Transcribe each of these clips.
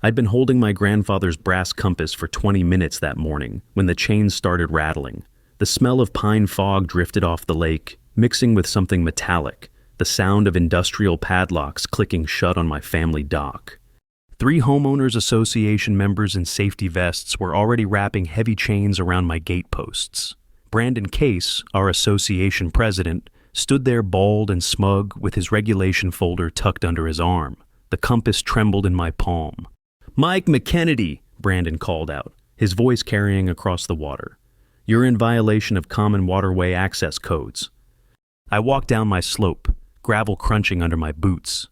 I'd been holding my grandfather's brass compass for 20 minutes that morning when the chains started rattling. The smell of pine fog drifted off the lake, mixing with something metallic, the sound of industrial padlocks clicking shut on my family dock. 3 homeowners association members in safety vests were already wrapping heavy chains around my gate posts. Brandon Case, our association president, stood there bald and smug with his regulation folder tucked under his arm. The compass trembled in my palm. "Mike McKennedy," Brandon called out, his voice carrying across the water. "You're in violation of common waterway access codes." I walked down my slope, gravel crunching under my boots.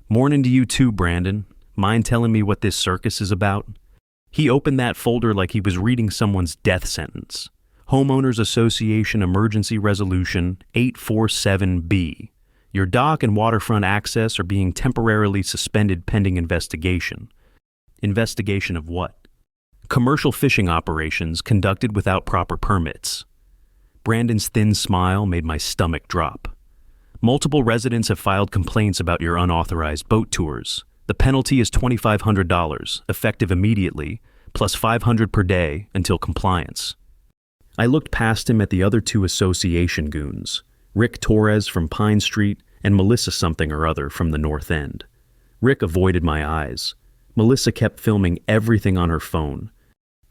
"Morning to you too, Brandon. Mind telling me what this circus is about?" He opened that folder like he was reading someone's death sentence. Homeowners Association Emergency Resolution 847B. Your dock and waterfront access are being temporarily suspended pending investigation. Investigation of what? Commercial fishing operations conducted without proper permits. Brandon's thin smile made my stomach drop. Multiple residents have filed complaints about your unauthorized boat tours. The penalty is $2,500, effective immediately, plus $500 per day until compliance. I looked past him at the other 2 association goons, Rick Torres from Pine Street and Melissa something or other from the North End. Rick avoided my eyes. Melissa kept filming everything on her phone.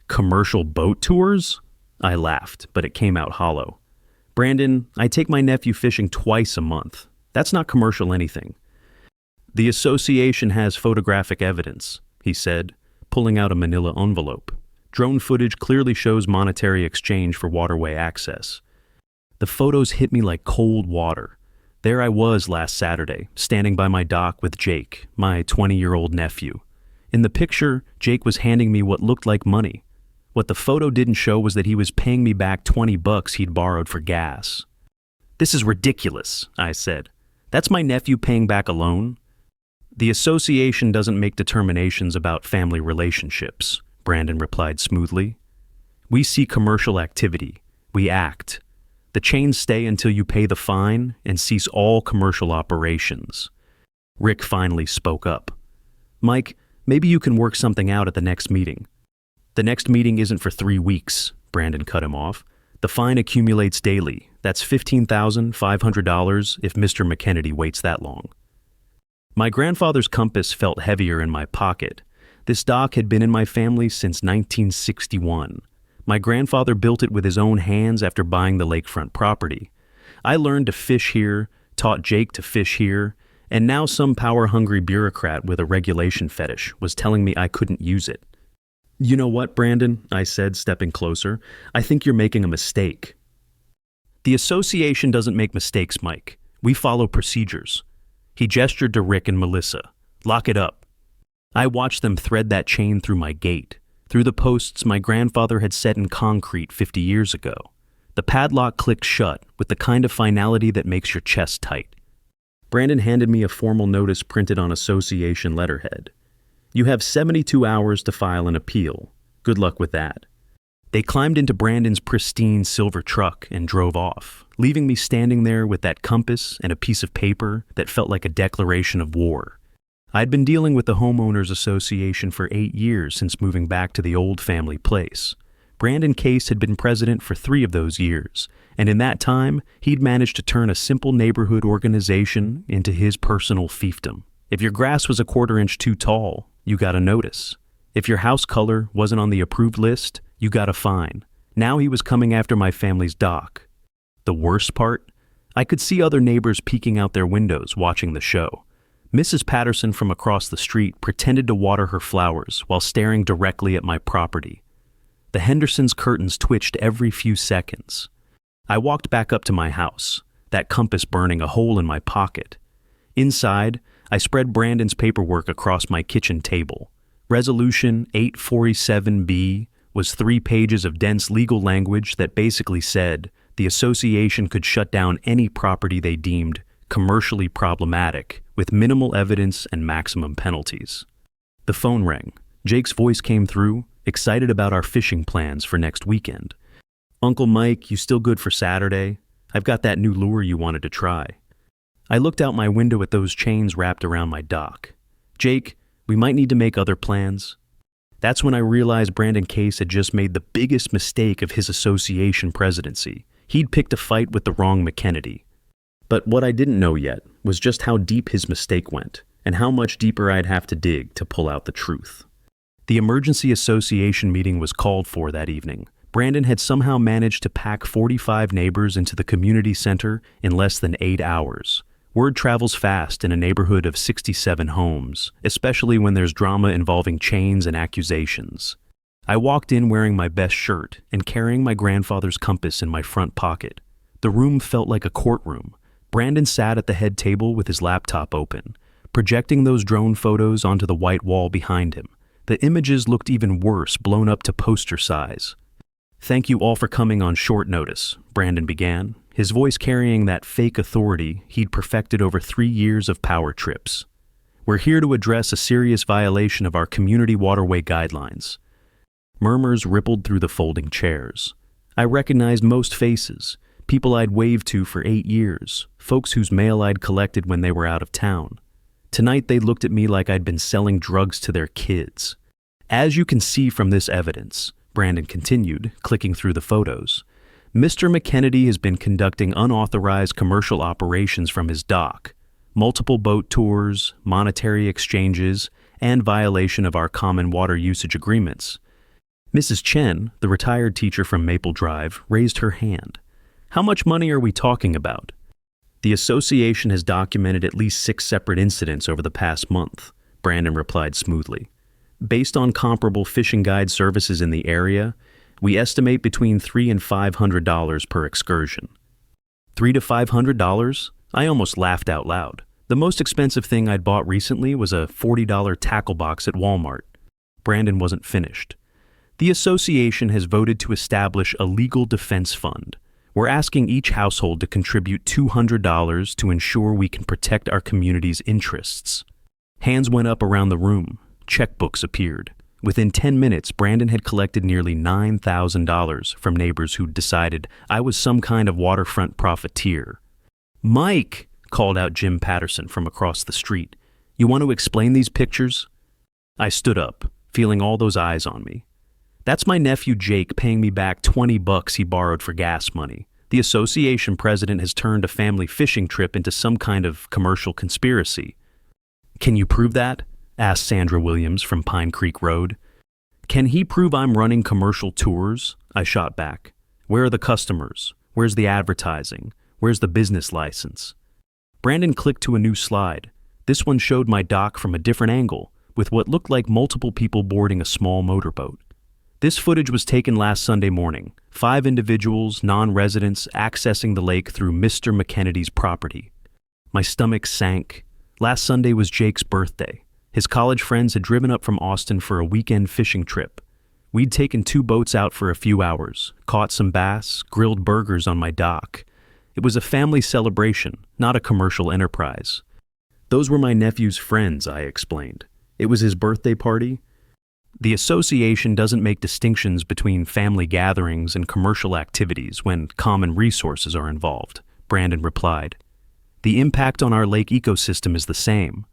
Commercial boat tours? I laughed, but it came out hollow. "Brandon, I take my nephew fishing twice a month. That's not commercial anything." "The association has photographic evidence," he said, pulling out a manila envelope. "Drone footage clearly shows monetary exchange for waterway access." The photos hit me like cold water. There I was last Saturday, standing by my dock with Jake, my 20-year-old nephew. In the picture, Jake was handing me what looked like money. What the photo didn't show was that he was paying me back $20 he'd borrowed for gas. "This is ridiculous," I said. "That's my nephew paying back a loan?" "The association doesn't make determinations about family relationships," Brandon replied smoothly. "We see commercial activity. We act. The chains stay until you pay the fine and cease all commercial operations." Rick finally spoke up. "Mike, maybe you can work something out at the next meeting." "The next meeting isn't for 3 weeks, Brandon cut him off. "The fine accumulates daily. That's $15,500 if Mr. McKennedy waits that long." My grandfather's compass felt heavier in my pocket. This dock had been in my family since 1961. My grandfather built it with his own hands after buying the Lakefront property. I learned to fish here, taught Jake to fish here, and now some power-hungry bureaucrat with a regulation fetish was telling me I couldn't use it. "You know what, Brandon?" I said, stepping closer. "I think you're making a mistake." "The association doesn't make mistakes, Mike. We follow procedures." He gestured to Rick and Melissa. "Lock it up." I watched them thread that chain through my gate, through the posts my grandfather had set in concrete 50 years ago. The padlock clicked shut with the kind of finality that makes your chest tight. Brandon handed me a formal notice printed on association letterhead. "You have 72 hours to file an appeal. Good luck with that." They climbed into Brandon's pristine silver truck and drove off, leaving me standing there with that compass and a piece of paper that felt like a declaration of war. I'd been dealing with the Homeowners Association for 8 years since moving back to the old family place. Brandon Case had been president for 3 of those years, and in that time, he'd managed to turn a simple neighborhood organization into his personal fiefdom. If your grass was a 1/4 inch too tall, you got a notice. If your house color wasn't on the approved list, you got a fine. Now he was coming after my family's dock. The worst part? I could see other neighbors peeking out their windows watching the show. Mrs. Patterson from across the street pretended to water her flowers while staring directly at my property. The Hendersons' curtains twitched every few seconds. I walked back up to my house, that compass burning a hole in my pocket. Inside, I spread Brandon's paperwork across my kitchen table. Resolution 847B was 3 pages of dense legal language that basically said the association could shut down any property they deemed commercially problematic with minimal evidence and maximum penalties. The phone rang. Jake's voice came through, excited about our fishing plans for next weekend. "Uncle Mike, you still good for Saturday? I've got that new lure you wanted to try." I looked out my window at those chains wrapped around my dock. "Jake, We might need to make other plans. That's when I realized Brandon Case had just made the biggest mistake of his association presidency. He'd picked a fight with the wrong McKennedy. But what I didn't know yet was just how deep his mistake went, and how much deeper I'd have to dig to pull out the truth. The emergency association meeting was called for that evening. Brandon had somehow managed to pack 45 neighbors into the community center in less than 8 hours. Word travels fast in a neighborhood of 67 homes, especially when there's drama involving chains and accusations. I walked in wearing my best shirt and carrying my grandfather's compass in my front pocket. The room felt like a courtroom. Brandon sat at the head table with his laptop open, projecting those drone photos onto the white wall behind him. The images looked even worse, blown up to poster size. "Thank you all for coming on short notice," Brandon began, his voice carrying that fake authority he'd perfected over 3 years of power trips. "We're here to address a serious violation of our community waterway guidelines." Murmurs rippled through the folding chairs. I recognized most faces, people I'd waved to for 8 years, folks whose mail I'd collected when they were out of town. Tonight they looked at me like I'd been selling drugs to their kids. "As you can see from this evidence," Brandon continued, clicking through the photos, "Mr. McKennedy has been conducting unauthorized commercial operations from his dock, multiple boat tours, monetary exchanges, and violation of our common water usage agreements." Mrs. Chen, the retired teacher from Maple Drive, raised her hand. "How much money are we talking about?" "The association has documented at least 6 separate incidents over the past month," Brandon replied smoothly. "Based on comparable fishing guide services in the area, we estimate between $300 and $500 per excursion." $300 to $500? I almost laughed out loud. The most expensive thing I'd bought recently was a $40 tackle box at Walmart. Brandon wasn't finished. "The association has voted to establish a legal defense fund. We're asking each household to contribute $200 to ensure we can protect our community's interests." Hands went up around the room. Checkbooks appeared. Within 10 minutes, Brandon had collected nearly $9,000 from neighbors who'd decided I was some kind of waterfront profiteer. "Mike," called out Jim Patterson from across the street, "you want to explain these pictures?" I stood up, feeling all those eyes on me. "That's my nephew Jake paying me back $20 he borrowed for gas money. The association president has turned a family fishing trip into some kind of commercial conspiracy." "Can you prove that?" asked Sandra Williams from Pine Creek Road. "Can he prove I'm running commercial tours?" I shot back. "Where are the customers? Where's the advertising? Where's the business license?" Brandon clicked to a new slide. This one showed my dock from a different angle, with what looked like multiple people boarding a small motorboat. This footage was taken last Sunday morning. 5 individuals, non-residents, accessing the lake through Mr. McKennedy's property. My stomach sank. Last Sunday was Jake's birthday. His college friends had driven up from Austin for a weekend fishing trip. We'd taken 2 boats out for a few hours, caught some bass, grilled burgers on my dock. It was a family celebration, not a commercial enterprise. "Those were my nephew's friends," I explained. "It was his birthday party." "The association doesn't make distinctions between family gatherings and commercial activities when common resources are involved," Brandon replied. "The impact on our lake ecosystem is the same."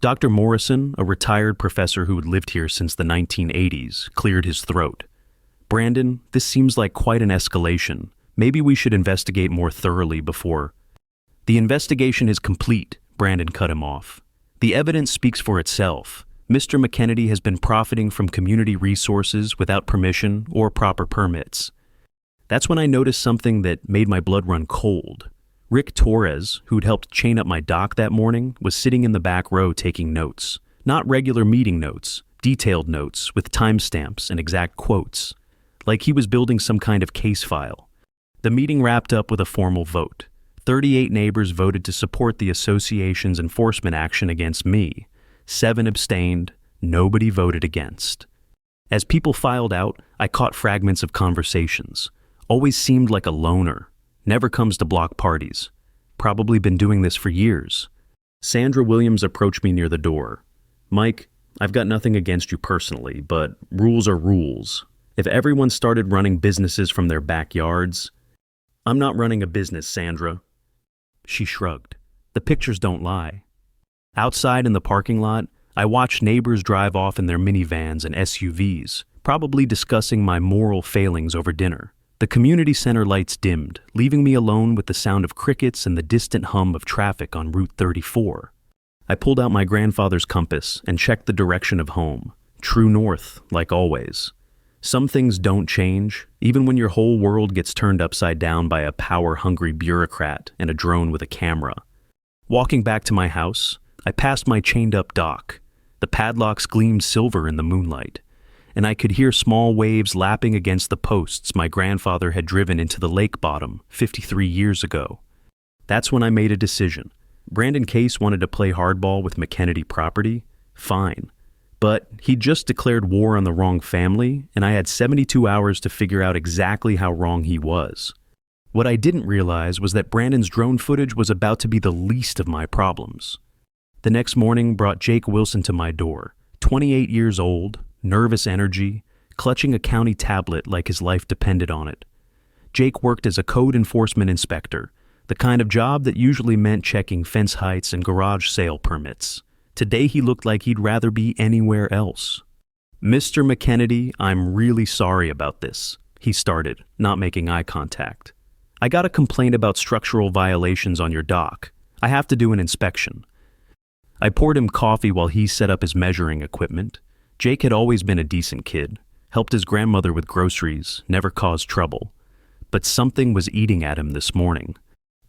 Dr. Morrison, a retired professor who had lived here since the 1980s, cleared his throat. "Brandon, this seems like quite an escalation. Maybe we should investigate more thoroughly before—" "The investigation is complete," Brandon cut him off. "The evidence speaks for itself. Mr. McKennedy has been profiting from community resources without permission or proper permits." That's when I noticed something that made my blood run cold. Rick Torres, who'd helped chain up my dock that morning, was sitting in the back row taking notes. Not regular meeting notes, detailed notes with timestamps and exact quotes. Like he was building some kind of case file. The meeting wrapped up with a formal vote. 38 neighbors voted to support the association's enforcement action against me. 7 abstained, nobody voted against. As people filed out, I caught fragments of conversations. Always seemed like a loner. Never comes to block parties. Probably been doing this for years. Sandra Williams approached me near the door. "Mike, I've got nothing against you personally, but rules are rules. If everyone started running businesses from their backyards—" "I'm not running a business, Sandra." She shrugged. "The pictures don't lie." Outside in the parking lot, I watched neighbors drive off in their minivans and SUVs, probably discussing my moral failings over dinner. The community center lights dimmed, leaving me alone with the sound of crickets and the distant hum of traffic on Route 34. I pulled out my grandfather's compass and checked the direction of home. True north, like always. Some things don't change, even when your whole world gets turned upside down by a power-hungry bureaucrat and a drone with a camera. Walking back to my house, I passed my chained-up dock. The padlocks gleamed silver in the moonlight, and I could hear small waves lapping against the posts my grandfather had driven into the lake bottom 53 years ago. That's when I made a decision. Brandon Case wanted to play hardball with McKennedy property? Fine. But he'd just declared war on the wrong family, and I had 72 hours to figure out exactly how wrong he was. What I didn't realize was that Brandon's drone footage was about to be the least of my problems. The next morning brought Jake Wilson to my door, 28 years old, nervous energy, clutching a county tablet like his life depended on it. Jake worked as a code enforcement inspector, the kind of job that usually meant checking fence heights and garage sale permits. Today he looked like he'd rather be anywhere else. "Mr. McKennedy, I'm really sorry about this," he started, not making eye contact. "I got a complaint about structural violations on your dock. I have to do an inspection." I poured him coffee while he set up his measuring equipment. Jake had always been a decent kid, helped his grandmother with groceries, never caused trouble. But something was eating at him this morning.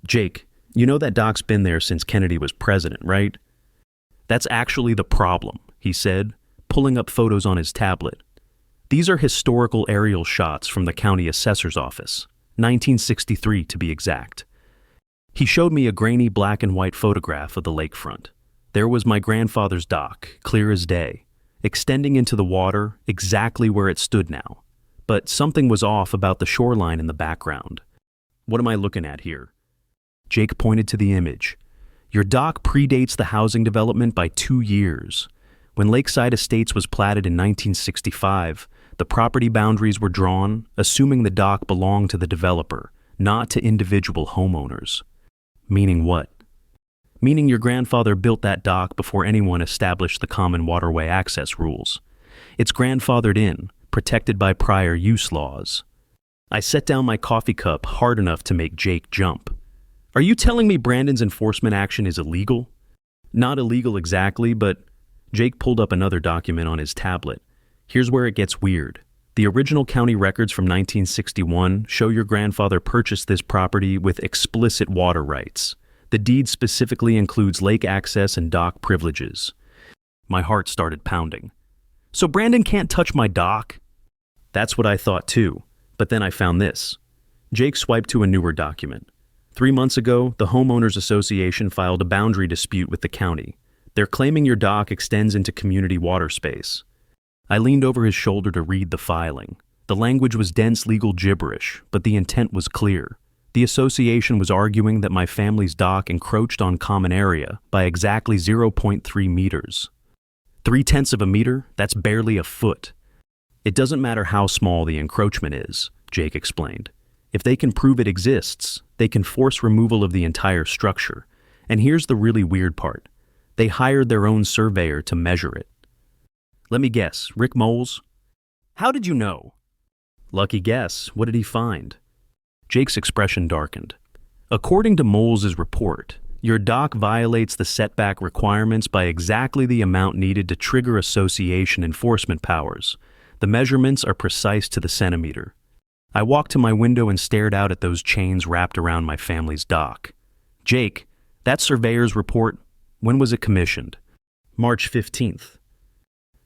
"Jake, you know that dock's been there since Kennedy was president, right?" "That's actually the problem," he said, pulling up photos on his tablet. "These are historical aerial shots from the county assessor's office, 1963 to be exact." He showed me a grainy black and white photograph of the lakefront. There was my grandfather's dock, clear as day, extending into the water exactly where it stood now. But something was off about the shoreline in the background. "What am I looking at here?" Jake pointed to the image. "Your dock predates the housing development by 2 years. When Lakeside Estates was platted in 1965, the property boundaries were drawn, assuming the dock belonged to the developer, not to individual homeowners." "Meaning what?" "Meaning your grandfather built that dock before anyone established the common waterway access rules. It's grandfathered in, protected by prior use laws." I set down my coffee cup hard enough to make Jake jump. "Are you telling me Brandon's enforcement action is illegal?" "Not illegal exactly, but..." Jake pulled up another document on his tablet. "Here's where it gets weird. The original county records from 1961 show your grandfather purchased this property with explicit water rights. The deed specifically includes lake access and dock privileges." My heart started pounding. "So Brandon can't touch my dock?" That's what I thought too, but then I found this. Jake swiped to a newer document. 3 months ago, the Homeowners Association filed a boundary dispute with the county. They're claiming your dock extends into community water space. I leaned over his shoulder to read the filing. The language was dense legal gibberish, but the intent was clear. The association was arguing that my family's dock encroached on common area by exactly 0.3 meters. 0.3 of a meter? That's barely a foot. "It doesn't matter how small the encroachment is," Jake explained. "If they can prove it exists, they can force removal of the entire structure. And here's the really weird part. They hired their own surveyor to measure it." "Let me guess, Rick Moles?" "How did you know?" "Lucky guess. What did he find?" Jake's expression darkened. "According to Moles' report, your dock violates the setback requirements by exactly the amount needed to trigger association enforcement powers. The measurements are precise to the centimeter." I walked to my window and stared out at those chains wrapped around my family's dock. "Jake, that surveyor's report, when was it commissioned?" "March 15th.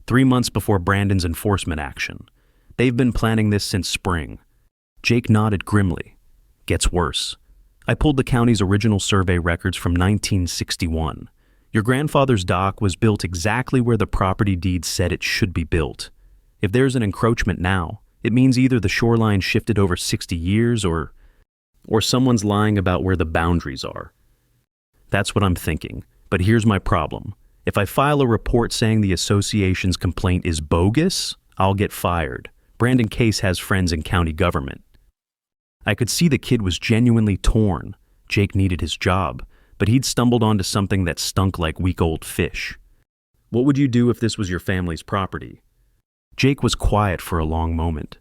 3 months before Brandon's enforcement action. They've been planning this since spring." Jake nodded grimly. "Gets worse. I pulled the county's original survey records from 1961. Your grandfather's dock was built exactly where the property deed said it should be built. If there's an encroachment now, it means either the shoreline shifted over 60 years or someone's lying about where the boundaries are." That's what I'm thinking. But here's my problem. If I file a report saying the association's complaint is bogus, I'll get fired. Brandon Case has friends in county government. I could see the kid was genuinely torn. Jake needed his job, but he'd stumbled onto something that stunk like week-old fish. What would you do if this was your family's property? Jake was quiet for a long moment.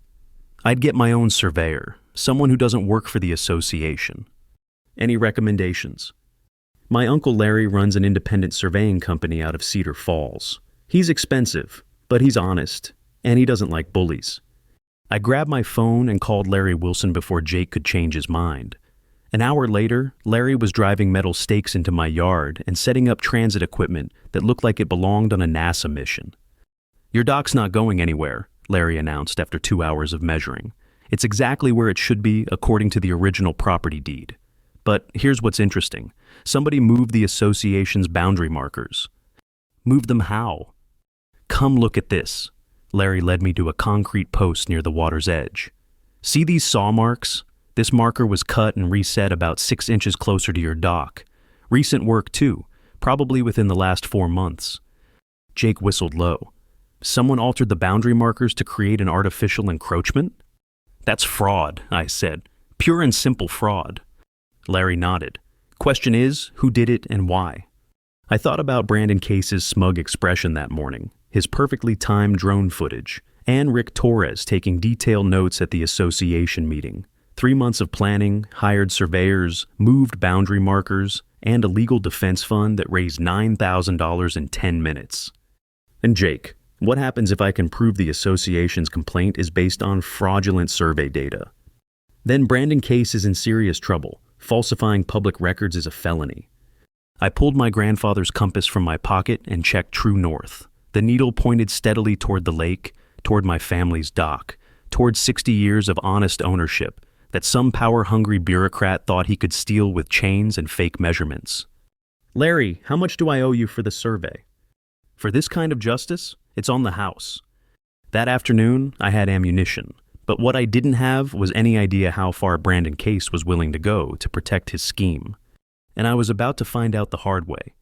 I'd get my own surveyor, someone who doesn't work for the association. Any recommendations? My Uncle Larry runs an independent surveying company out of Cedar Falls. He's expensive, but he's honest, and he doesn't like bullies. I grabbed my phone and called Larry Wilson before Jake could change his mind. An hour later, Larry was driving metal stakes into my yard and setting up transit equipment that looked like it belonged on a NASA mission. Your dock's not going anywhere, Larry announced after 2 hours of measuring. It's exactly where it should be according to the original property deed. But here's what's interesting. Somebody moved the association's boundary markers. Moved them how? Come look at this. Larry led me to a concrete post near the water's edge. See these saw marks? This marker was cut and reset about 6 inches closer to your dock. Recent work too, probably within the last 4 months. Jake whistled low. Someone altered the boundary markers to create an artificial encroachment? That's fraud, I said. Pure and simple fraud. Larry nodded. Question is, who did it and why? I thought about Brandon Case's smug expression that morning, his perfectly timed drone footage, and Rick Torres taking detailed notes at the association meeting. 3 months of planning, hired surveyors, moved boundary markers, and a legal defense fund that raised $9,000 in 10 minutes. And Jake, what happens if I can prove the association's complaint is based on fraudulent survey data? Then Brandon Case is in serious trouble. Falsifying public records is a felony. I pulled my grandfather's compass from my pocket and checked true north. The needle pointed steadily toward the lake, toward my family's dock, toward 60 years of honest ownership that some power-hungry bureaucrat thought he could steal with chains and fake measurements. Larry, how much do I owe you for the survey? For this kind of justice, it's on the house. That afternoon, I had ammunition, but what I didn't have was any idea how far Brandon Case was willing to go to protect his scheme. And I was about to find out the hard way.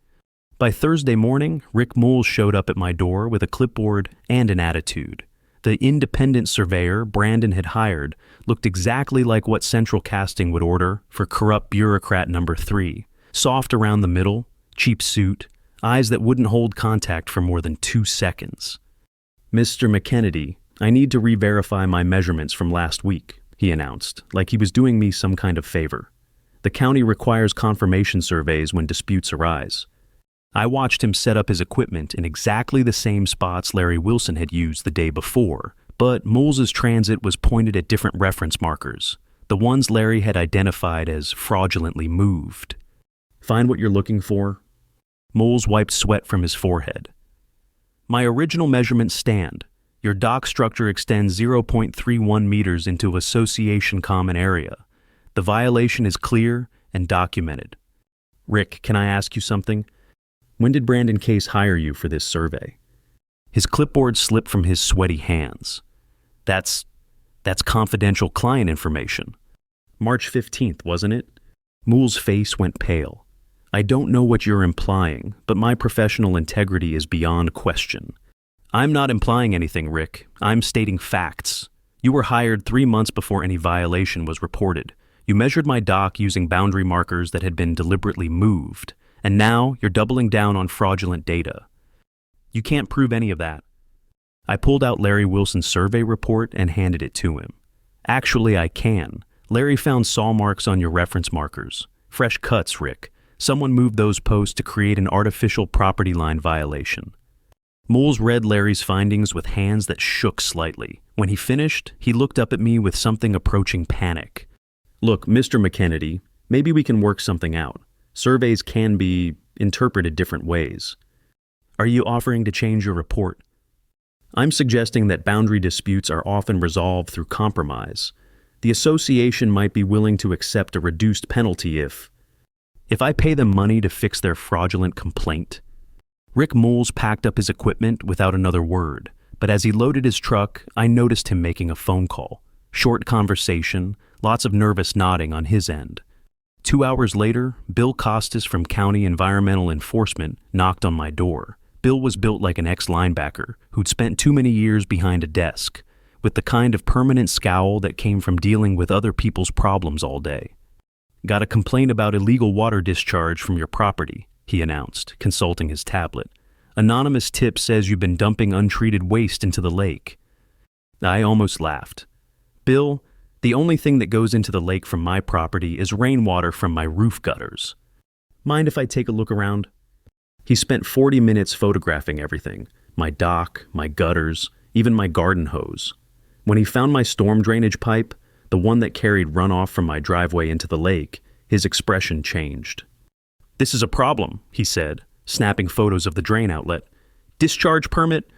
By Thursday morning, Rick Moles showed up at my door with a clipboard and an attitude. The independent surveyor Brandon had hired looked exactly like what Central Casting would order for corrupt bureaucrat number 3. Soft around the middle, cheap suit, eyes that wouldn't hold contact for more than 2 seconds. Mr. McKennedy, I need to re-verify my measurements from last week, he announced, like he was doing me some kind of favor. The county requires confirmation surveys when disputes arise. I watched him set up his equipment in exactly the same spots Larry Wilson had used the day before, but Moles's transit was pointed at different reference markers, the ones Larry had identified as fraudulently moved. Find what you're looking for? Moles wiped sweat from his forehead. My original measurements stand. Your dock structure extends 0.31 meters into association common area. The violation is clear and documented. Rick, can I ask you something? When did Brandon Case hire you for this survey? His clipboard slipped from his sweaty hands. That's confidential client information. March 15th, wasn't it? Moole's face went pale. I don't know what you're implying, but my professional integrity is beyond question. I'm not implying anything, Rick. I'm stating facts. You were hired 3 months before any violation was reported. You measured my dock using boundary markers that had been deliberately moved. And now you're doubling down on fraudulent data. You can't prove any of that. I pulled out Larry Wilson's survey report and handed it to him. Actually, I can. Larry found saw marks on your reference markers. Fresh cuts, Rick. Someone moved those posts to create an artificial property line violation. Moles read Larry's findings with hands that shook slightly. When he finished, he looked up at me with something approaching panic. Look, Mr. McKennedy, maybe we can work something out. Surveys can be interpreted different ways. Are you offering to change your report? I'm suggesting that boundary disputes are often resolved through compromise. The association might be willing to accept a reduced penalty if I pay them money to fix their fraudulent complaint. Rick Moles packed up his equipment without another word, but as he loaded his truck, I noticed him making a phone call. Short conversation, lots of nervous nodding on his end. 2 hours later, Bill Costas from County Environmental Enforcement knocked on my door. Bill was built like an ex-linebacker who'd spent too many years behind a desk, with the kind of permanent scowl that came from dealing with other people's problems all day. Got a complaint about illegal water discharge from your property, he announced, consulting his tablet. Anonymous tip says you've been dumping untreated waste into the lake. I almost laughed. Bill, the only thing that goes into the lake from my property is rainwater from my roof gutters. Mind if I take a look around? He spent 40 minutes photographing everything, my dock, my gutters, even my garden hose. When he found my storm drainage pipe, the one that carried runoff from my driveway into the lake, his expression changed. "This is a problem," he said, snapping photos of the drain outlet. "Discharge permit?"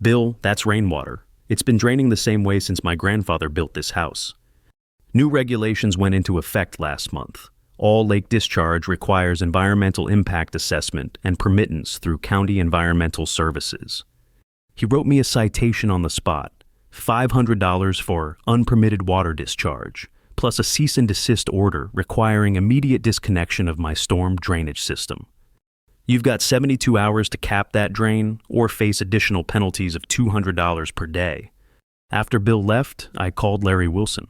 "Bill, that's rainwater. It's been draining the same way since my grandfather built this house." New regulations went into effect last month. All lake discharge requires environmental impact assessment and permittance through County Environmental Services. He wrote me a citation on the spot, $500 for unpermitted water discharge, plus a cease and desist order requiring immediate disconnection of my storm drainage system. You've got 72 hours to cap that drain or face additional penalties of $200 per day. After Bill left, I called Larry Wilson.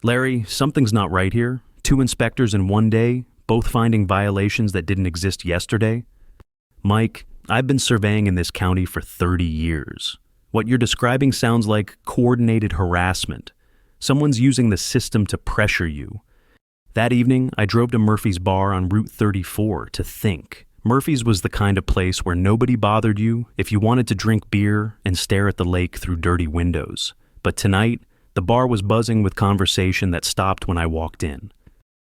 "Larry, something's not right here. 2 inspectors in one day, both finding violations that didn't exist yesterday." "Mike, I've been surveying in this county for 30 years. What you're describing sounds like coordinated harassment. Someone's using the system to pressure you." That evening, I drove to Murphy's Bar on Route 34 to think. Murphy's was the kind of place where nobody bothered you if you wanted to drink beer and stare at the lake through dirty windows. But tonight, the bar was buzzing with conversation that stopped when I walked in.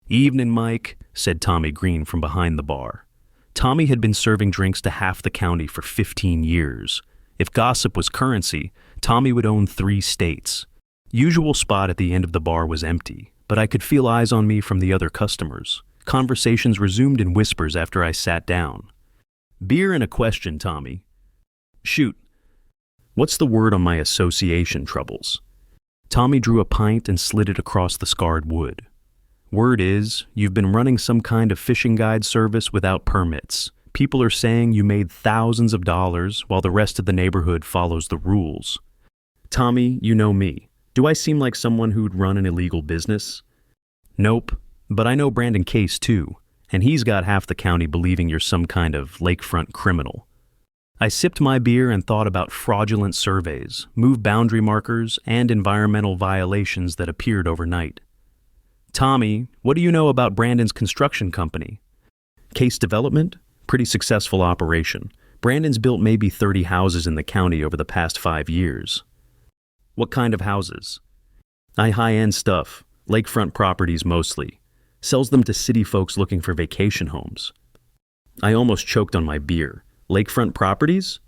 "Evening, Mike," said Tommy Green from behind the bar. Tommy had been serving drinks to half the county for 15 years. If gossip was currency, Tommy would own 3 states. Usual spot at the end of the bar was empty, but I could feel eyes on me from the other customers. Conversations resumed in whispers after I sat down. "Beer and a question, Tommy." "Shoot." "What's the word on my association troubles?" Tommy drew a pint and slid it across the scarred wood. "Word is, you've been running some kind of fishing guide service without permits. People are saying you made thousands of dollars while the rest of the neighborhood follows the rules." "Tommy, you know me. Do I seem like someone who'd run an illegal business?" "Nope. But I know Brandon Case too, and he's got half the county believing you're some kind of lakefront criminal." I sipped my beer and thought about fraudulent surveys, move boundary markers, and environmental violations that appeared overnight. "Tommy, what do you know about Brandon's construction company?" "Case Development? Pretty successful operation. Brandon's built maybe 30 houses in the county over the past 5 years." "What kind of houses?" High-end stuff, lakefront properties mostly. Sells them to city folks looking for vacation homes." I almost choked on my beer. "Lakefront properties?"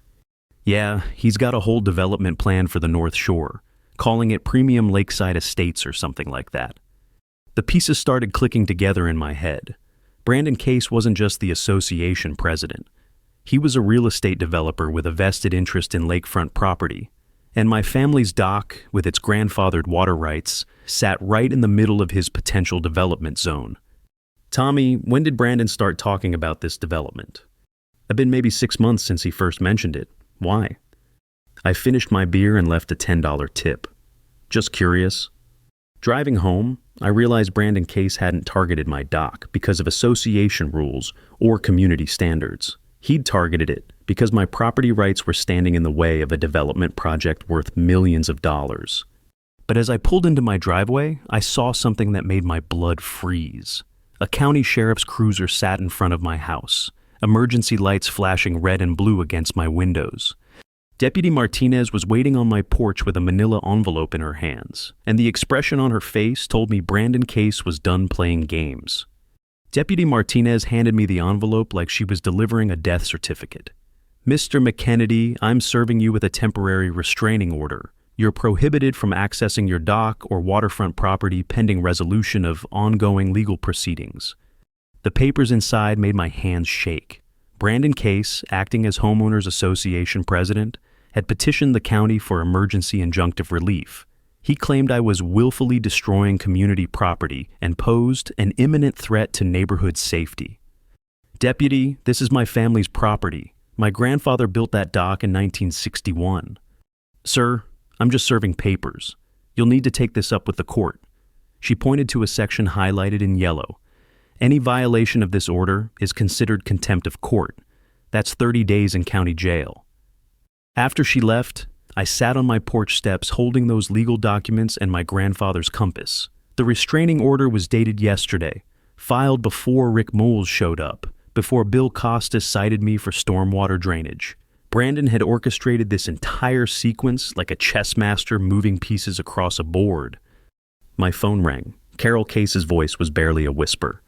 "Yeah, he's got a whole development plan for the North Shore, calling it Premium Lakeside Estates or something like that." The pieces started clicking together in my head. Brandon Case wasn't just the association president. He was a real estate developer with a vested interest in lakefront property. And my family's dock, with its grandfathered water rights, sat right in the middle of his potential development zone. "Tommy, when did Brandon start talking about this development?" "It's been maybe 6 months since he first mentioned it. Why?" I finished my beer and left a $10 tip. "Just curious." Driving home, I realized Brandon Case hadn't targeted my dock because of association rules or community standards. He'd targeted it because my property rights were standing in the way of a development project worth millions of dollars. But as I pulled into my driveway, I saw something that made my blood freeze. A county sheriff's cruiser sat in front of my house, emergency lights flashing red and blue against my windows. Deputy Martinez was waiting on my porch with a manila envelope in her hands, and the expression on her face told me Brandon Case was done playing games. Deputy Martinez handed me the envelope like she was delivering a death certificate. "Mr. McKennedy, I'm serving you with a temporary restraining order. You're prohibited from accessing your dock or waterfront property pending resolution of ongoing legal proceedings." The papers inside made my hands shake. Brandon Case, acting as Homeowners Association president, had petitioned the county for emergency injunctive relief. He claimed I was willfully destroying community property and posed an imminent threat to neighborhood safety. "Deputy, this is my family's property. My grandfather built that dock in 1961. "Sir, I'm just serving papers. You'll need to take this up with the court." She pointed to a section highlighted in yellow. "Any violation of this order is considered contempt of court. That's 30 days in county jail. After she left, I sat on my porch steps holding those legal documents and my grandfather's compass. The restraining order was dated yesterday, filed before Rick Moles showed up, before Bill Costas cited me for stormwater drainage. Brandon had orchestrated this entire sequence like a chess master moving pieces across a board. My phone rang. Carol Case's voice was barely a whisper.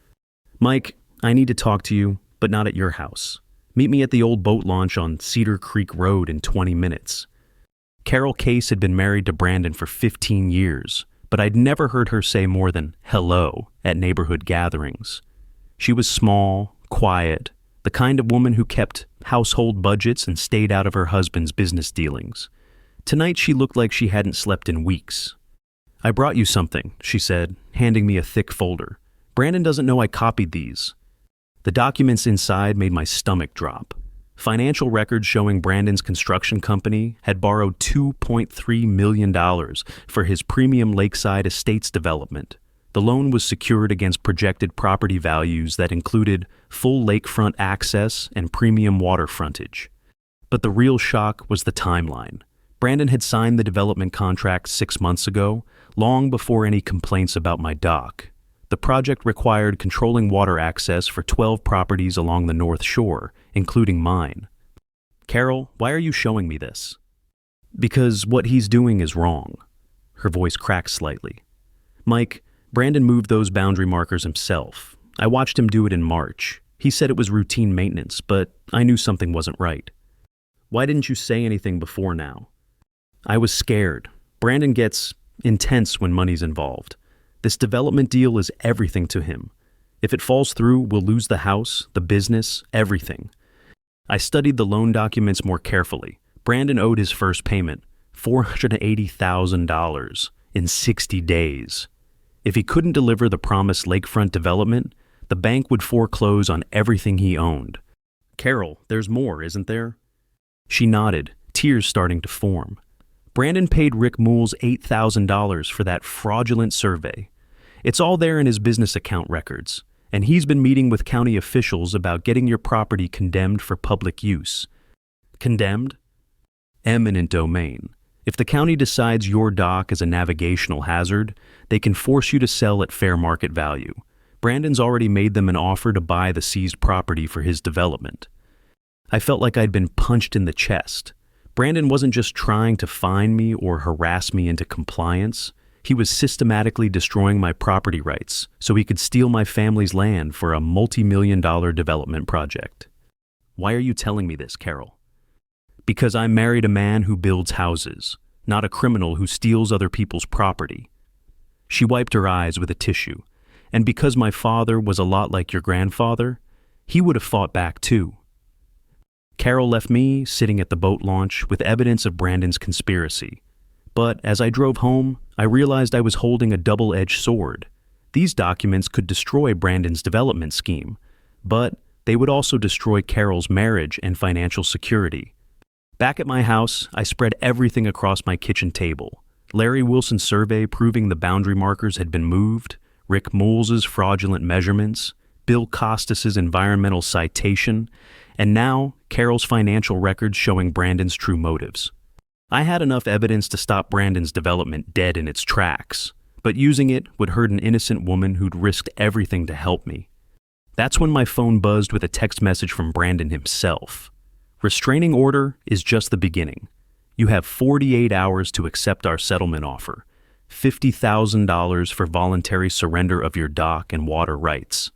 "Mike, I need to talk to you, but not at your house. Meet me at the old boat launch on Cedar Creek Road in 20 minutes. Carol Case had been married to Brandon for 15 years, but I'd never heard her say more than hello at neighborhood gatherings. She was small, quiet, the kind of woman who kept household budgets and stayed out of her husband's business dealings. Tonight she looked like she hadn't slept in weeks. "I brought you something," she said, handing me a thick folder. "Brandon doesn't know I copied these." The documents inside made my stomach drop. Financial records showing Brandon's construction company had borrowed $2.3 million for his premium lakeside estates development. The loan was secured against projected property values that included full lakefront access and premium water frontage. But the real shock was the timeline. Brandon had signed the development contract 6 months ago, long before any complaints about my dock. The project required controlling water access for 12 properties along the North Shore, including mine. "Carol, why are you showing me this?" "Because what he's doing is wrong." Her voice cracked slightly. "Mike, Brandon moved those boundary markers himself. I watched him do it in March. He said it was routine maintenance, but I knew something wasn't right." "Why didn't you say anything before now?" "I was scared. Brandon gets intense when money's involved. This development deal is everything to him. If it falls through, we'll lose the house, the business, everything." I studied the loan documents more carefully. Brandon owed his first payment, $480,000, in 60 days. If he couldn't deliver the promised lakefront development, the bank would foreclose on everything he owned. "Carol, there's more, isn't there?" She nodded, tears starting to form. Brandon paid Rick Moles $8,000 for that fraudulent survey. It's all there in his business account records, and he's been meeting with county officials about getting your property condemned for public use. Condemned? Eminent domain. If the county decides your dock is a navigational hazard, they can force you to sell at fair market value. Brandon's already made them an offer to buy the seized property for his development. I felt like I'd been punched in the chest. Brandon wasn't just trying to fine me or harass me into compliance. He was systematically destroying my property rights so he could steal my family's land for a multi-million-dollar development project. "Why are you telling me this, Carol?" "Because I married a man who builds houses, not a criminal who steals other people's property." She wiped her eyes with a tissue. "And because my father was a lot like your grandfather, he would have fought back too." Carol left me sitting at the boat launch with evidence of Brandon's conspiracy. But as I drove home, I realized I was holding a double-edged sword. These documents could destroy Brandon's development scheme, but they would also destroy Carol's marriage and financial security. Back at my house, I spread everything across my kitchen table. Larry Wilson's survey proving the boundary markers had been moved, Rick Moles's fraudulent measurements, Bill Costas's environmental citation, and now Carol's financial records showing Brandon's true motives. I had enough evidence to stop Brandon's development dead in its tracks, but using it would hurt an innocent woman who'd risked everything to help me. That's when my phone buzzed with a text message from Brandon himself. "Restraining order is just the beginning. You have 48 hours to accept our settlement offer. $50,000 for voluntary surrender of your dock and water rights.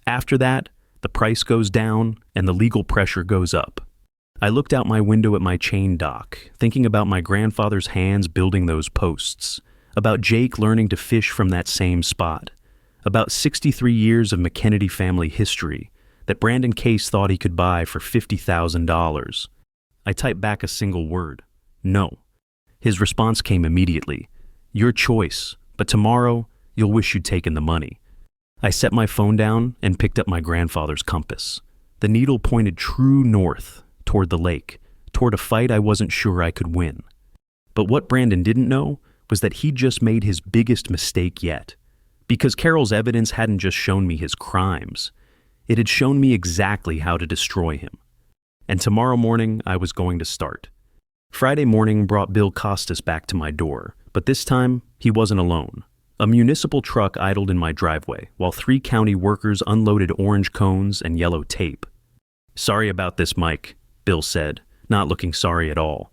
After that, the price goes down and the legal pressure goes up." I looked out my window at my chain dock, thinking about my grandfather's hands building those posts, about Jake learning to fish from that same spot, about 63 years of McKennedy family history that Brandon Case thought he could buy for $50,000. I typed back a single word: no. His response came immediately: "Your choice, but tomorrow you'll wish you'd taken the money." I set my phone down and picked up my grandfather's compass. The needle pointed true north, toward the lake, toward a fight I wasn't sure I could win. But what Brandon didn't know was that he'd just made his biggest mistake yet. Because Carol's evidence hadn't just shown me his crimes, it had shown me exactly how to destroy him. and tomorrow morning I was going to start. Friday morning brought Bill Costas back to my door, but this time he wasn't alone. A municipal truck idled in my driveway, while 3 county workers unloaded orange cones and yellow tape. "Sorry about this, Mike," Bill said, not looking sorry at all.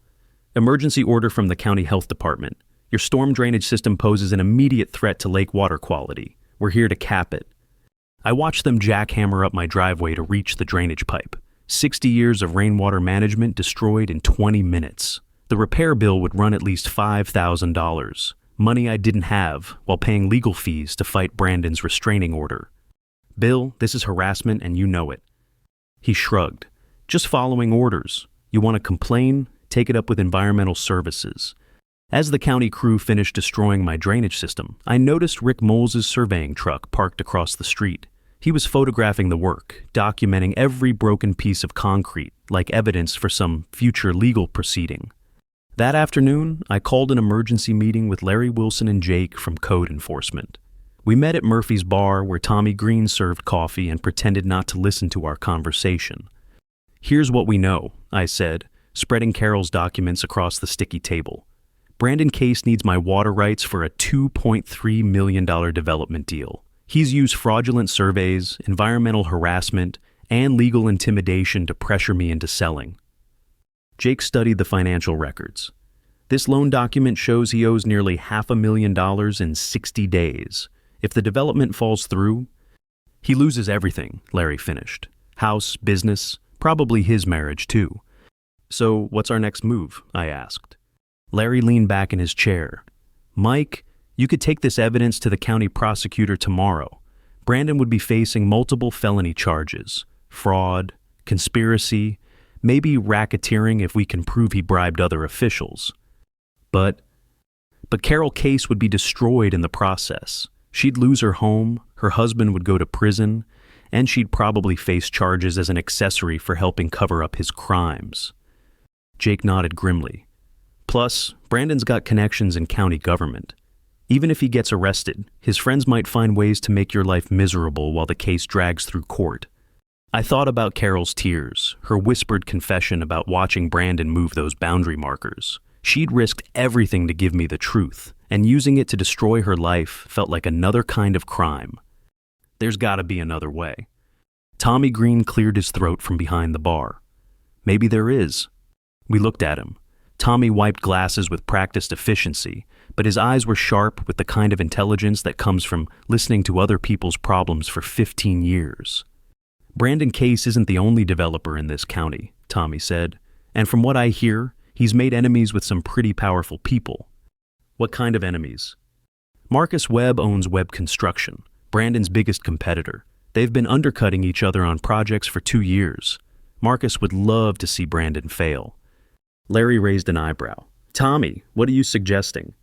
"Emergency order from the county health department. Your storm drainage system poses an immediate threat to lake water quality. We're here to cap it." I watched them jackhammer up my driveway to reach the drainage pipe. 60 years of rainwater management destroyed in 20 minutes. The repair bill would run at least $5,000. Money I didn't have, while paying legal fees to fight Brandon's restraining order. "Bill, this is harassment and you know it." He shrugged. "Just following orders. You want to complain? Take it up with environmental services." As the county crew finished destroying my drainage system, I noticed Rick Moles' surveying truck parked across the street. He was photographing the work, documenting every broken piece of concrete, like evidence for some future legal proceeding. That afternoon, I called an emergency meeting with Larry Wilson and Jake from Code Enforcement. We met at Murphy's Bar, where Tommy Green served coffee and pretended not to listen to our conversation. "Here's what we know," I said, spreading Carol's documents across the sticky table. "Brandon Case needs my water rights for a $2.3 million development deal. He's used fraudulent surveys, environmental harassment, and legal intimidation to pressure me into selling." Jake studied the financial records. "This loan document shows he owes nearly $500,000 in 60 days. If the development falls through..." "He loses everything," Larry finished. "House, business, probably his marriage too." "So what's our next move?" I asked. Larry leaned back in his chair. "Mike, you could take this evidence to the county prosecutor tomorrow. Brandon would be facing multiple felony charges: fraud, conspiracy, maybe racketeering if we can prove he bribed other officials. But Carol Case would be destroyed in the process. She'd lose her home, her husband would go to prison, and she'd probably face charges as an accessory for helping cover up his crimes." Jake nodded grimly. "Plus, Brandon's got connections in county government. Even if he gets arrested, his friends might find ways to make your life miserable while the case drags through court." I thought about Carol's tears, her whispered confession about watching Brandon move those boundary markers. She'd risked everything to give me the truth, and using it to destroy her life felt like another kind of crime. There's gotta be another way. Tommy Green cleared his throat from behind the bar. "Maybe there is." We looked at him. Tommy wiped glasses with practiced efficiency, but his eyes were sharp with the kind of intelligence that comes from listening to other people's problems for 15 years. "Brandon Case isn't the only developer in this county," Tommy said, "and from what I hear, he's made enemies with some pretty powerful people." "What kind of enemies?" "Marcus Webb owns Webb Construction, Brandon's biggest competitor. They've been undercutting each other on projects for 2 years. Marcus would love to see Brandon fail." Larry raised an eyebrow. "Tommy, what are you suggesting?"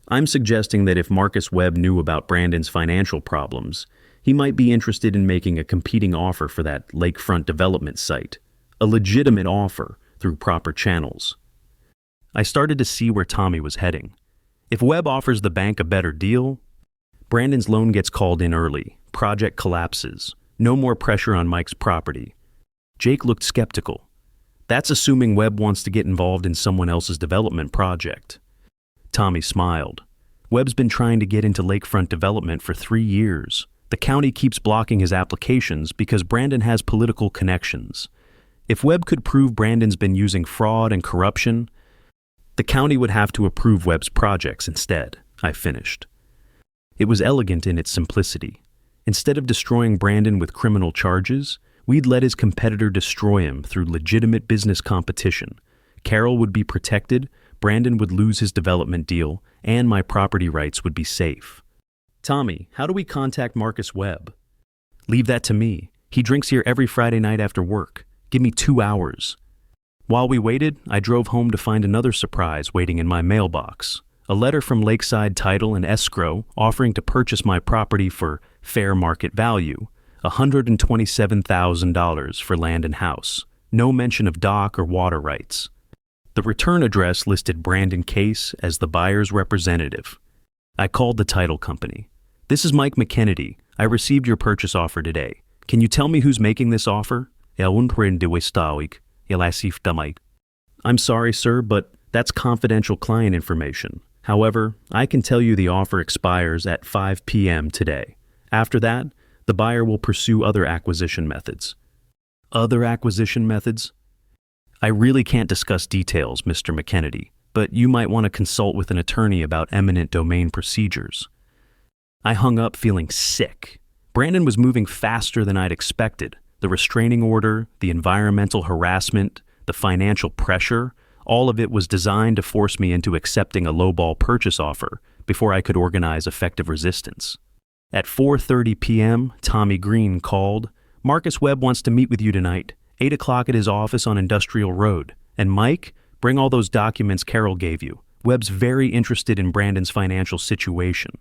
"I'm suggesting that if Marcus Webb knew about Brandon's financial problems, he might be interested in making a competing offer for that Lakefront development site. A legitimate offer through proper channels." I started to see where Tommy was heading. If Webb offers the bank a better deal, Brandon's loan gets called in early, project collapses, no more pressure on Mike's property. Jake looked skeptical. "That's assuming Webb wants to get involved in someone else's development project." Tommy smiled. "Webb's been trying to get into lakefront development for 3 years. The county keeps blocking his applications because Brandon has political connections. If Webb could prove Brandon's been using fraud and corruption, the county would have to approve Webb's projects instead," I finished. It was elegant in its simplicity. Instead of destroying Brandon with criminal charges, we'd let his competitor destroy him through legitimate business competition. Carol would be protected, Brandon would lose his development deal, and my property rights would be safe. "Tommy, how do we contact Marcus Webb?" "Leave that to me. He drinks here every Friday night after work. Give me 2 hours." While we waited, I drove home to find another surprise waiting in my mailbox. A letter from Lakeside Title and Escrow offering to purchase my property for fair market value, $127,000 for land and house. No mention of dock or water rights. The return address listed Brandon Case as the buyer's representative. I called the title company. "This is Mike McKennedy. I received your purchase offer today. Can you tell me who's making this offer?" I'm sorry, sir, but that's confidential client information. However, I can tell you the offer expires at 5 p.m. today. After that, the buyer will pursue other acquisition methods. Other acquisition methods? I really can't discuss details, Mr. McKennedy, but you might want to consult with an attorney about eminent domain procedures. I hung up feeling sick. Brandon was moving faster than I'd expected. The restraining order, the environmental harassment, the financial pressure, all of it was designed to force me into accepting a lowball purchase offer before I could organize effective resistance. At 4:30 p.m., Tommy Green called. Marcus Webb wants to meet with you tonight, 8 o'clock at his office on Industrial Road. And Mike, bring all those documents Carol gave you. Webb's very interested in Brandon's financial situation.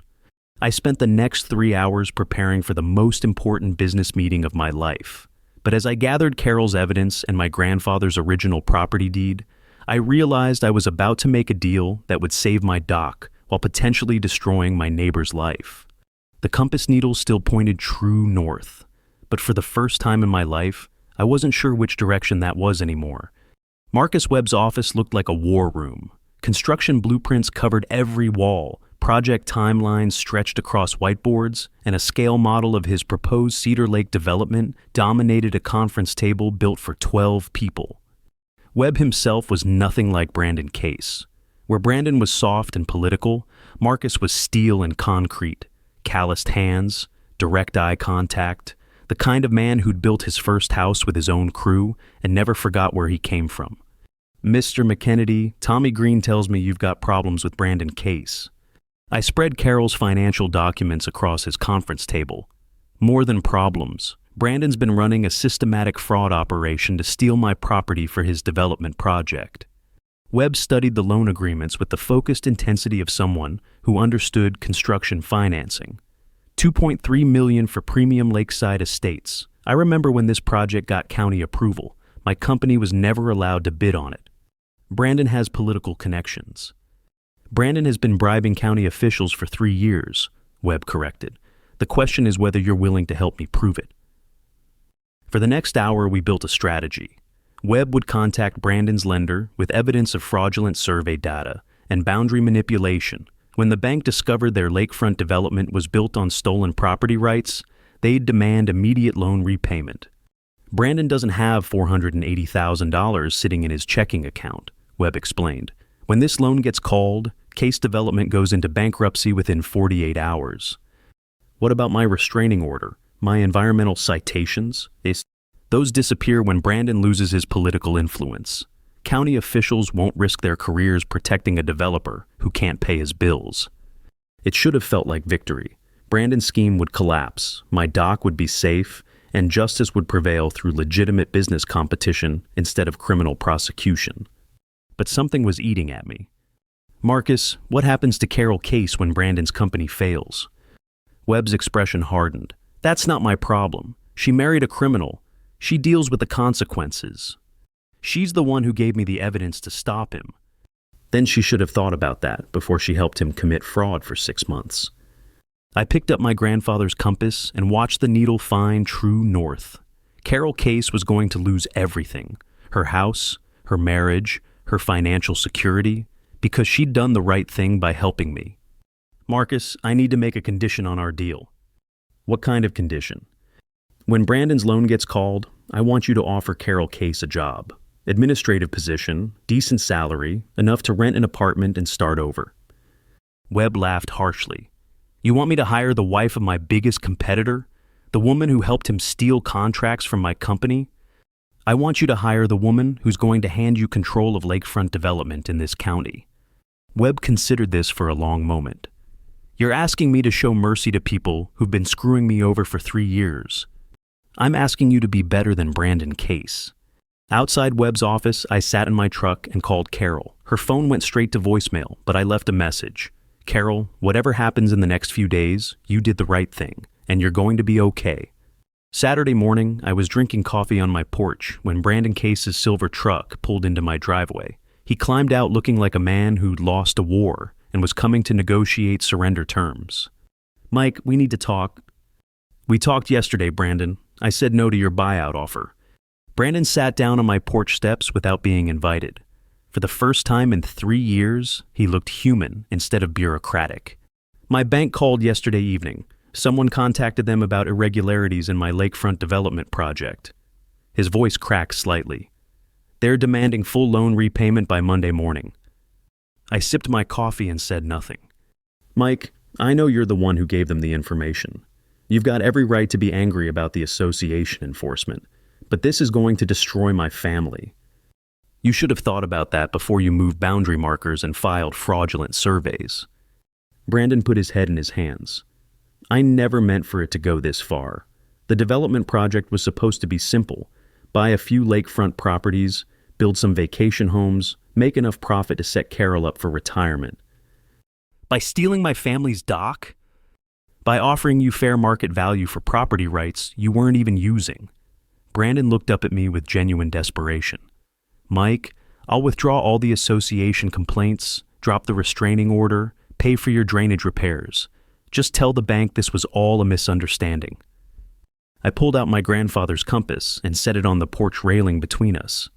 I spent the next 3 hours preparing for the most important business meeting of my life. But as I gathered Carol's evidence and my grandfather's original property deed, I realized I was about to make a deal that would save my dock while potentially destroying my neighbor's life. The compass needle still pointed true north, but for the first time in my life, I wasn't sure which direction that was anymore. Marcus Webb's office looked like a war room. Construction blueprints covered every wall, project timelines stretched across whiteboards, and a scale model of his proposed Cedar Lake development dominated a conference table built for 12 people. Webb himself was nothing like Brandon Case. Where Brandon was soft and political, Marcus was steel and concrete. Calloused hands, direct eye contact, the kind of man who'd built his first house with his own crew and never forgot where he came from. Mr. McKennedy, Tommy Green tells me you've got problems with Brandon Case. I spread Carol's financial documents across his conference table. More than problems, Brandon's been running a systematic fraud operation to steal my property for his development project. Webb studied the loan agreements with the focused intensity of someone who understood construction financing. $2.3 million for premium lakeside estates. I remember when this project got county approval. My company was never allowed to bid on it. Brandon has political connections. Brandon has been bribing county officials for 3 years, Webb corrected. The question is whether you're willing to help me prove it. For the next hour, we built a strategy. Webb would contact Brandon's lender with evidence of fraudulent survey data and boundary manipulation. When the bank discovered their lakefront development was built on stolen property rights, they'd demand immediate loan repayment. Brandon doesn't have $480,000 sitting in his checking account, Webb explained. When this loan gets called, Case Development goes into bankruptcy within 48 hours. What about my restraining order? My environmental citations? Those disappear when Brandon loses his political influence. County officials won't risk their careers protecting a developer who can't pay his bills. It should have felt like victory. Brandon's scheme would collapse, my dock would be safe, and justice would prevail through legitimate business competition instead of criminal prosecution. But something was eating at me. Marcus, what happens to Carol Case when Brandon's company fails? Webb's expression hardened. That's not my problem. She married a criminal. She deals with the consequences. She's the one who gave me the evidence to stop him. Then she should have thought about that before she helped him commit fraud for 6 months. I picked up my grandfather's compass and watched the needle find true north. Carol Case was going to lose everything. Her house, her marriage, her financial security, because she'd done the right thing by helping me. Marcus, I need to make a condition on our deal. What kind of condition? When Brandon's loan gets called, I want you to offer Carol Case a job. Administrative position, decent salary, enough to rent an apartment and start over. Webb laughed harshly. You want me to hire the wife of my biggest competitor? The woman who helped him steal contracts from my company? I want you to hire the woman who's going to hand you control of lakefront development in this county. Webb considered this for a long moment. You're asking me to show mercy to people who've been screwing me over for 3 years. I'm asking you to be better than Brandon Case. Outside Webb's office, I sat in my truck and called Carol. Her phone went straight to voicemail, but I left a message. Carol, whatever happens in the next few days, you did the right thing, and you're going to be okay. Saturday morning, I was drinking coffee on my porch when Brandon Case's silver truck pulled into my driveway. He climbed out looking like a man who'd lost a war and was coming to negotiate surrender terms. Mike, we need to talk. We talked yesterday, Brandon. I said no to your buyout offer. Brandon sat down on my porch steps without being invited. For the first time in 3 years, he looked human instead of bureaucratic. My bank called yesterday evening. Someone contacted them about irregularities in my Lakefront development project. His voice cracked slightly. They're demanding full loan repayment by Monday morning. I sipped my coffee and said nothing. Mike, I know you're the one who gave them the information. You've got every right to be angry about the association enforcement, but this is going to destroy my family. You should have thought about that before you moved boundary markers and filed fraudulent surveys. Brandon put his head in his hands. I never meant for it to go this far. The development project was supposed to be simple. Buy a few lakefront properties, build some vacation homes, make enough profit to set Carol up for retirement. By stealing my family's dock? By offering you fair market value for property rights you weren't even using. Brandon looked up at me with genuine desperation. Mike, I'll withdraw all the association complaints, drop the restraining order, pay for your drainage repairs. Just tell the bank this was all a misunderstanding. I pulled out my grandfather's compass and set it on the porch railing between us.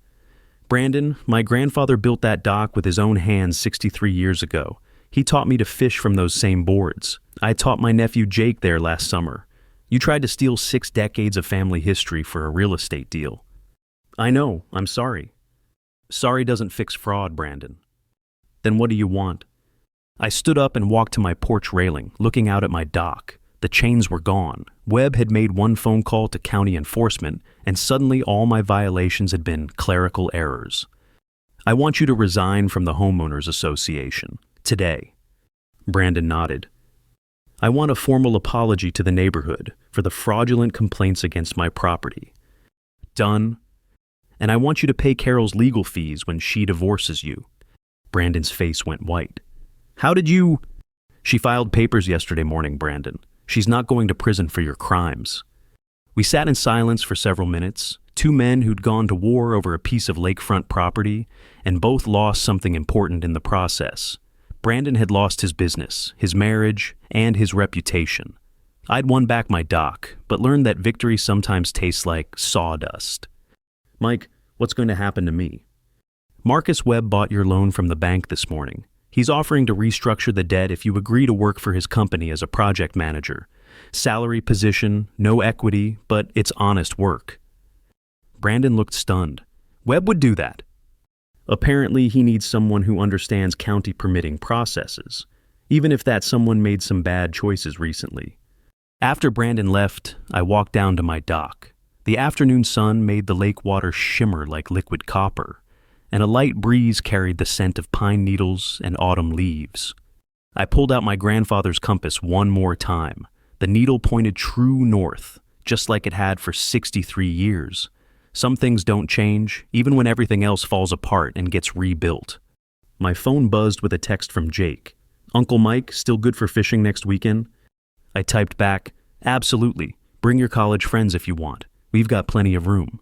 Brandon, my grandfather built that dock with his own hands 63 years ago. He taught me to fish from those same boards. I taught my nephew Jake there last summer. You tried to steal 6 decades of family history for a real estate deal. I know, I'm sorry. Sorry doesn't fix fraud, Brandon. Then what do you want? I stood up and walked to my porch railing, looking out at my dock. The chains were gone. Webb had made one phone call to county enforcement, and suddenly all my violations had been clerical errors. I want you to resign from the homeowners association. Today. Brandon nodded. I want a formal apology to the neighborhood for the fraudulent complaints against my property. Done. And I want you to pay Carol's legal fees when she divorces you. Brandon's face went white. How did you... She filed papers yesterday morning, Brandon. She's not going to prison for your crimes. We sat in silence for several minutes, 2 men who'd gone to war over a piece of lakefront property, and both lost something important in the process. Brandon had lost his business, his marriage, and his reputation. I'd won back my dock, but learned that victory sometimes tastes like sawdust. Mike, what's going to happen to me? Marcus Webb bought your loan from the bank this morning. He's offering to restructure the debt if you agree to work for his company as a project manager. Salary position, no equity, but it's honest work. Brandon looked stunned. Webb would do that. Apparently, he needs someone who understands county permitting processes, even if that someone made some bad choices recently. After Brandon left, I walked down to my dock. The afternoon sun made the lake water shimmer like liquid copper, and a light breeze carried the scent of pine needles and autumn leaves. I pulled out my grandfather's compass one more time. The needle pointed true north, just like it had for 63 years. Some things don't change, even when everything else falls apart and gets rebuilt. My phone buzzed with a text from Jake. Uncle Mike, still good for fishing next weekend? I typed back, absolutely. Bring your college friends if you want. We've got plenty of room.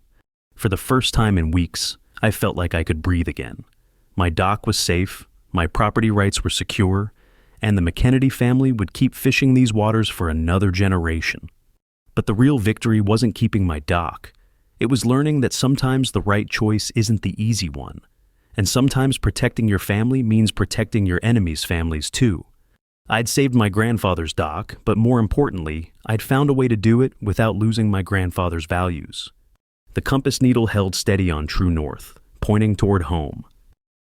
For the first time in weeks, I felt like I could breathe again. My dock was safe, my property rights were secure, and the McKennedy family would keep fishing these waters for another generation. But the real victory wasn't keeping my dock. It was learning that sometimes the right choice isn't the easy one, and sometimes protecting your family means protecting your enemies' families too. I'd saved my grandfather's dock, but more importantly, I'd found a way to do it without losing my grandfather's values. The compass needle held steady on true north, pointing toward home.